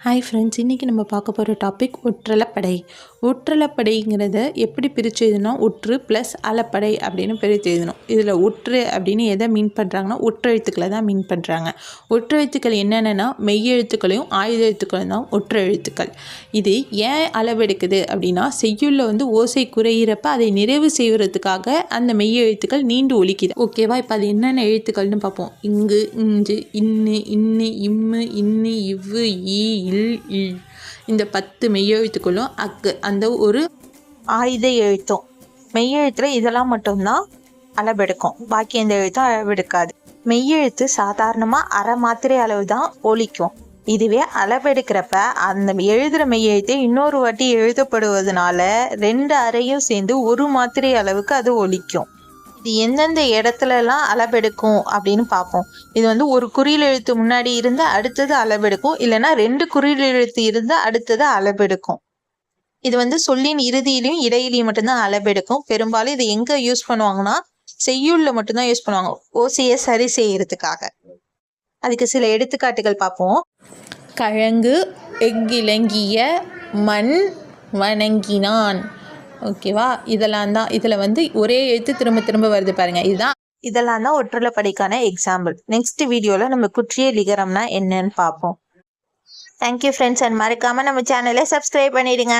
Hi friends, இன்றைக்கி நம்ம பார்க்க போகிற டாபிக் ஒற்றளப்படை. ஒற்றளப்படைங்கிறத எப்படி பிரித்து எழுதணும்? ஒற்று ப்ளஸ் அளப்படை அப்படின்னு பிரித்து எழுதணும். இதில் ஒற்று அப்படின்னு எதை மீன் பண்ணுறாங்கன்னா ஒற்றெழுத்துக்களை தான் மீன் பண்ணுறாங்க. ஒற்றெழுத்துக்கள் என்னென்னா மெய்யெழுத்துக்களையும் ஆயுத எழுத்துக்களையும் தான் ஒற்றெழுத்துக்கள். இது ஏன் அளவெடுக்குது அப்படின்னா செய்யுளில் ஓசை குறையிறப்ப அதை நிறைவு செய்வதற்காக அந்த மெய்யெழுத்துக்கள் நீண்டு ஒலிக்குது. ஓகேவா? இப்போ அது என்னென்ன எழுத்துக்கள்னு பார்ப்போம். இங்கு, இஞ்சு, இன்னு, இன்னு, இம்மு, இன்னு, இவ்வு, ஈ, இல். இந்த 10 மெய்யெழுத்துக்களும் அந்த ஒரு ஆயுத எழுத்தும். மெய்யெழுத்துல இதெல்லாம் மட்டும்தான் அளவெடுக்கும், பாக்கி எந்த எழுத்தும் அளவெடுக்காது. மெய்யெழுத்து சாதாரணமா அரை மாத்திரை அளவு தான் ஒலிக்கும். இதுவே அளவெடுக்கிறப்ப அந்த எழுதுற மெய்யெழுத்தை இன்னொரு வாட்டி எழுதப்படுவதனால 2 அறையும் சேர்ந்து 1 மாத்திரை அளவுக்கு அது ஒலிக்கும். இது எந்தெந்த இடத்துலலாம் அளவெடுக்கும் அப்படின்னு பார்ப்போம். இது ஒரு குறில் எழுத்து முன்னாடி இருந்து அடுத்தது அளவெடுக்கும், இல்லைன்னா 2 குறில் எழுத்து இருந்து அடுத்தது அளவெடுக்கும். இது சொல்லின் இறுதியிலையும் இடையிலையும் மட்டும்தான் அளவெடுக்கும். பெரும்பாலும் இது எங்க யூஸ் பண்ணுவாங்கன்னா செய்யுள்ல மட்டும்தான் யூஸ் பண்ணுவாங்க, ஓசையை சரி செய்யறதுக்காக. அதுக்கு சில எடுத்துக்காட்டுகள் பார்ப்போம். கழங்கு எஃகிலங்கிய மண் வணங்கினான். ஓகேவா? இதெல்லாம் தான் இதில் ஒரே எழுத்து திரும்ப திரும்ப வருது பாருங்க. இதெல்லாம் தான் ஒற்றளப்படைக்கான எக்ஸாம்பிள். நெக்ஸ்ட் வீடியோவில் நம்ம குற்றிய லிகரம்னா என்னன்னு பார்ப்போம். தேங்க்யூ ஃப்ரெண்ட்ஸ், அண்ட் மறக்காமல் நம்ம சேனலை சப்ஸ்கிரைப் பண்ணிடுங்க.